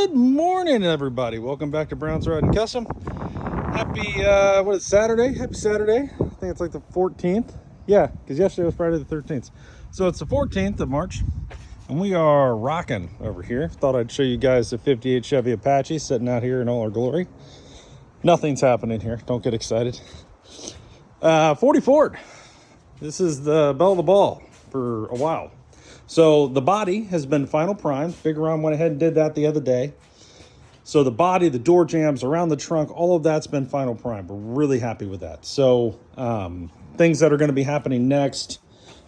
Good morning, everybody. Welcome back to Brown's Ride and Custom. Happy, what is it, Saturday? Happy Saturday. I think it's like the 14th. Yeah, because yesterday was Friday the 13th. So it's the 14th of March, and we are rocking over here. Thought I'd show you guys the 58 Chevy Apache sitting out here in all our glory. Nothing's happening here. Don't get excited. 40 Ford. This is the belle of the ball for a while. So the body has been final primed. Big Ron went ahead and did that the other day. So the body, the door jambs, around the trunk, all of that's been final primed. We're really happy with that. So things that are going to be happening next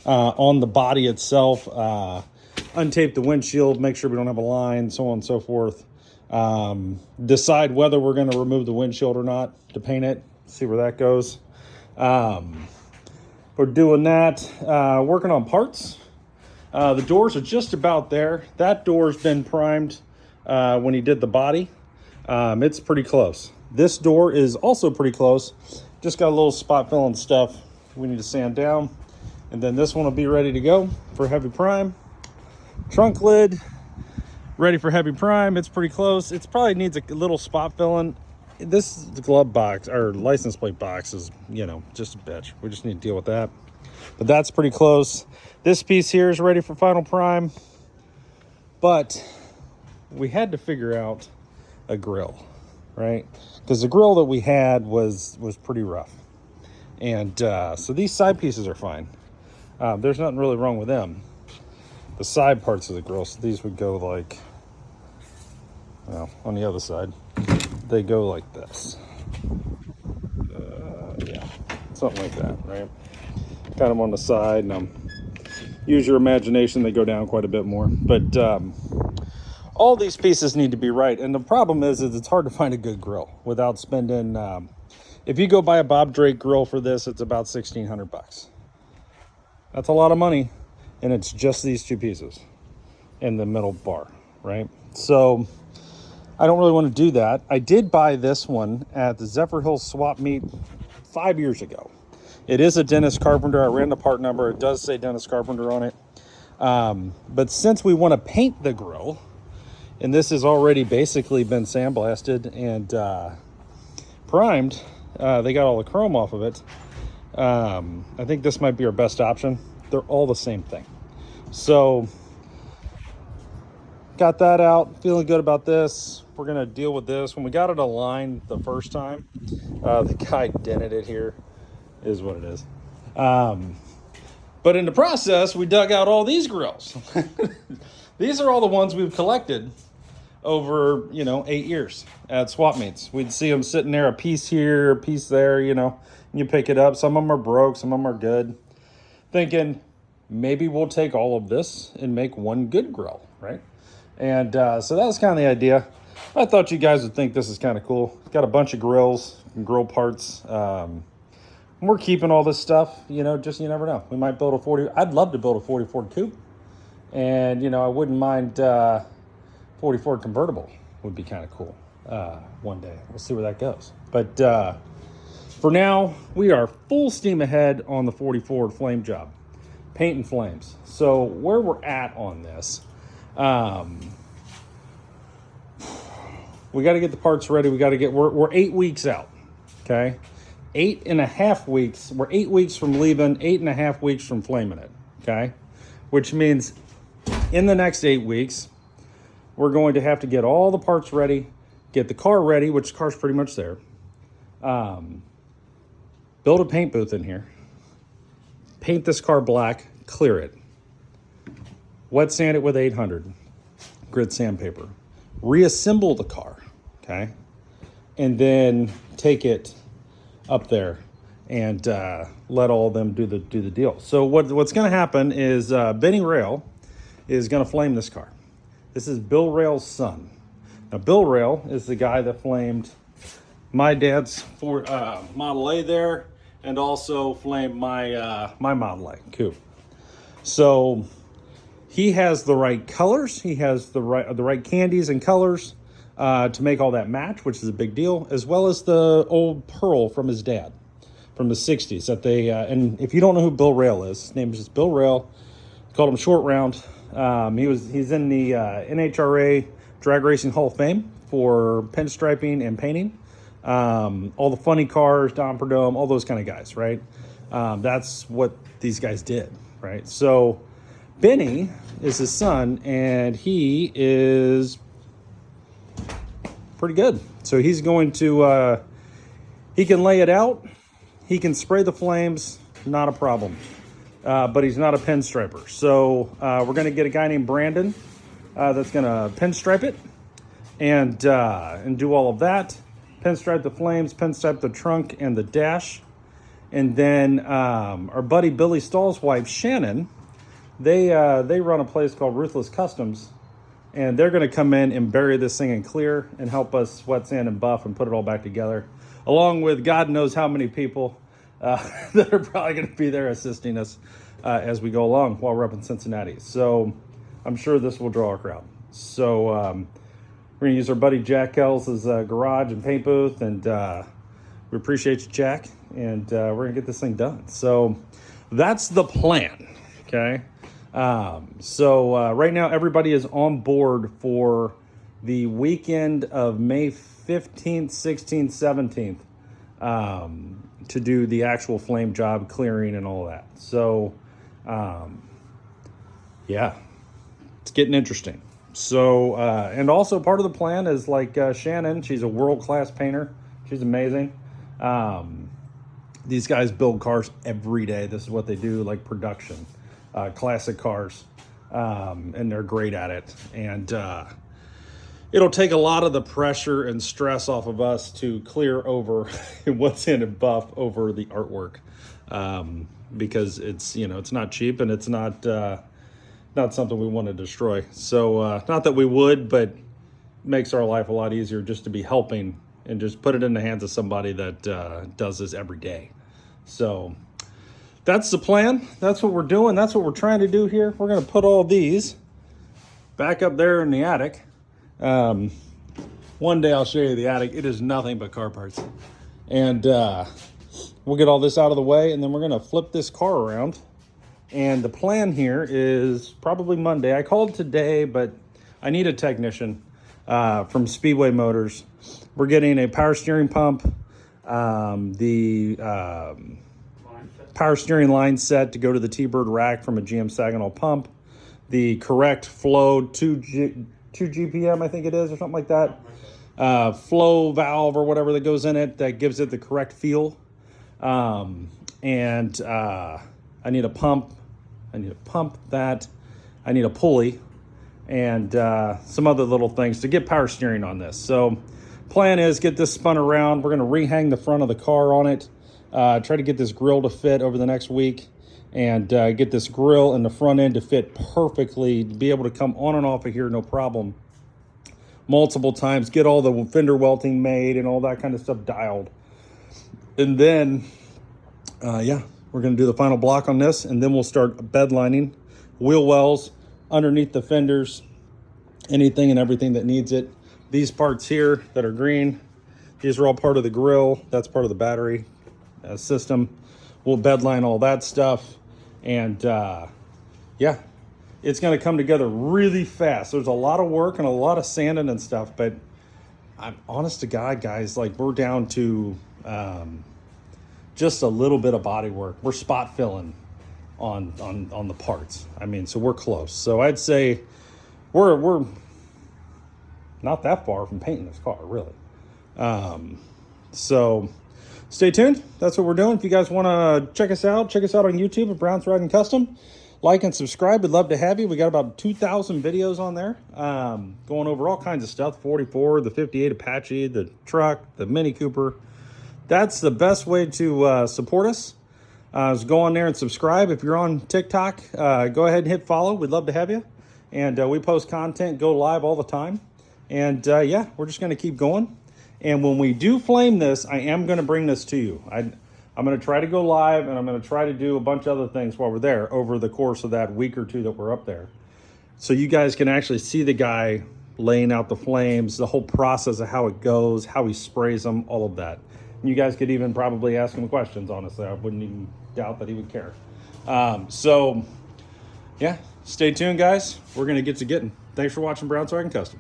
on the body itself, untape the windshield, make sure we don't have a line, so on and so forth. Decide whether we're going to remove the windshield or not to paint it, see where that goes. We're doing that, working on parts. The doors are just about there. That door's been primed when he did the body. It's pretty close. This door is also pretty close. Just got a little spot filling stuff we need to sand down. And then this one will be ready to go for heavy prime. Trunk lid, ready for heavy prime. It's pretty close. It probably needs a little spot filling. This glove box, or license plate box, is, just a bitch. We just need to deal with that. But that's pretty close. This piece here is ready for final prime. But we had to figure out a grill, right? Because the grill that we had was pretty rough. And so these side pieces are fine. There's nothing really wrong with them. The side parts of the grill, so these would go like, well, on the other side, they go like this. Yeah, something like that, right? Kind of on the side, and use your imagination, they go down quite a bit more. But all these pieces need to be right. And the problem is it's hard to find a good grill without spending, if you go buy a Bob Drake grill for this, it's about $1,600. That's a lot of money. And it's just these two pieces in the middle bar, right? So I don't really want to do that. I did buy this one at the Zephyr Hills swap meet 5 years ago. It is a Dennis Carpenter. I ran the part number. It does say Dennis Carpenter on it. But since we want to paint the grill, and this has already basically been sandblasted and primed, they got all the chrome off of it. I think this might be our best option. They're all the same thing. So got that out, feeling good about this. We're gonna deal with this. When we got it aligned the first time, the guy dented it here, is what it is. But in the process, we dug out all these grills. These are all the ones we've collected over, 8 years at swap meets. We'd see them sitting there, a piece here, a piece there, and you pick it up. Some of them are broke, some of them are good. Thinking maybe we'll take all of this and make one good grill, right? And so that was kind of the idea. I thought you guys would think this is kind of cool. It's got a bunch of grills and grill parts. We're keeping all this stuff, just you never know. We might build a 40. I'd love to build a 40 Ford coupe. And, I wouldn't mind 40 Ford convertible would be kind of cool one day. We'll see where that goes. But for now, we are full steam ahead on the 40 Ford flame job. Paint and flames. So where we're at on this, we got to get the parts ready. We got to we're 8 weeks out. Okay. 8.5 weeks. We're 8 weeks from leaving, 8.5 weeks from flaming it. Okay. Which means in the next 8 weeks, we're going to have to get all the parts ready, get the car ready, which the car's pretty much there. Build a paint booth in here. Paint this car black, clear it. Wet sand it with 800 grit sandpaper. Reassemble the car, okay? And then take it up there and let all of them do the deal. So what's going to happen is Benny Rail is going to flame this car. This is Bill Rail's son. Now, Bill Rail is the guy that flamed my dad's Ford Model A there, and also flamed my my Model A coupe. So he has the right colors. He has the right candies and colors to make all that match, which is a big deal, as well as the old Pearl from his dad from the 60s that they, and if you don't know who Bill Rail is, his name is just Bill Rail. Called him Short Round. He's in the NHRA Drag Racing Hall of Fame for pinstriping and painting. All the funny cars, Dom Perdome, all those kind of guys, right? That's what these guys did, right? So Benny is his son, and he is pretty good. So he's going to, he can lay it out. He can spray the flames, not a problem. But he's not a pinstriper. So we're going to get a guy named Brandon that's going to pinstripe it and do all of that. Pinstripe the flames, pinstripe the trunk and the dash. And then our buddy Billy Stahl's wife, Shannon, they run a place called Ruthless Customs. And they're going to come in and bury this thing in clear and help us wet sand and buff and put it all back together. Along with God knows how many people that are probably going to be there assisting us as we go along while we're up in Cincinnati. So I'm sure this will draw a crowd. So we're going to use our buddy Jack Kells' garage and paint booth. And we appreciate you, Jack. And we're going to get this thing done. So that's the plan, okay? So right now everybody is on board for the weekend of May 15th, 16th, 17th to do the actual flame job clearing and all that. So yeah, it's getting interesting. So and also part of the plan is like Shannon, she's a world-class painter. She's amazing. These guys build cars every day. This is what they do, like production. Classic cars, and they're great at it. And it'll take a lot of the pressure and stress off of us to clear over what's in and buff over the artwork, because it's, you know, it's not cheap and it's not something we want to destroy. So not that we would, but makes our life a lot easier just to be helping and just put it in the hands of somebody that does this every day. So that's the plan. That's what we're doing. That's what we're trying to do here. We're going to put all these back up there in the attic. One day I'll show you the attic. It is nothing but car parts. And we'll get all this out of the way, and then we're going to flip this car around. And the plan here is probably Monday. I called today, but I need a technician from Speedway Motors. We're getting a power steering pump, power steering line set to go to the T-Bird rack from a GM Saginaw pump, the correct flow 2 GPM, I think it is, or something like that, flow valve or whatever that goes in it that gives it the correct feel. And I need a pump. I need a pump that. I need a pulley and some other little things to get power steering on this. So plan is get this spun around. We're going to rehang the front of the car on it. Try to get this grill to fit over the next week, and get this grill and the front end to fit perfectly, to be able to come on and off of here no problem multiple times, get all the fender welting made and all that kind of stuff dialed. And then yeah, we're going to do the final block on this, and then we'll start bed lining, wheel wells underneath the fenders, anything and everything that needs it. These parts here that are green, these are all part of the grill. That's part of the battery system. We'll bedline all that stuff, and yeah, it's going to come together really fast. There's a lot of work and a lot of sanding and stuff, but I'm honest to God, guys, like we're down to just a little bit of body work. We're spot filling on the parts. I mean, so we're close. So I'd say we're not that far from painting this car, really. So stay tuned. That's what we're doing. If you guys want to check us out on YouTube at Brown's Riding Custom. Like and subscribe. We'd love to have you. We got about 2,000 videos on there, going over all kinds of stuff. 44, the 58 Apache, the truck, the Mini Cooper. That's the best way to support us. Is go on there and subscribe. If you're on TikTok, go ahead and hit follow. We'd love to have you. And we post content, go live all the time. And yeah, we're just going to keep going. And when we do flame this, I am going to bring this to you. I'm going to try to go live, and I'm going to try to do a bunch of other things while we're there over the course of that week or two that we're up there. So you guys can actually see the guy laying out the flames, the whole process of how it goes, how he sprays them, all of that. And you guys could even probably ask him questions, honestly. I wouldn't even doubt that he would care. So yeah, stay tuned, guys. We're going to get to getting. Thanks for watching Brown's Riding Custom.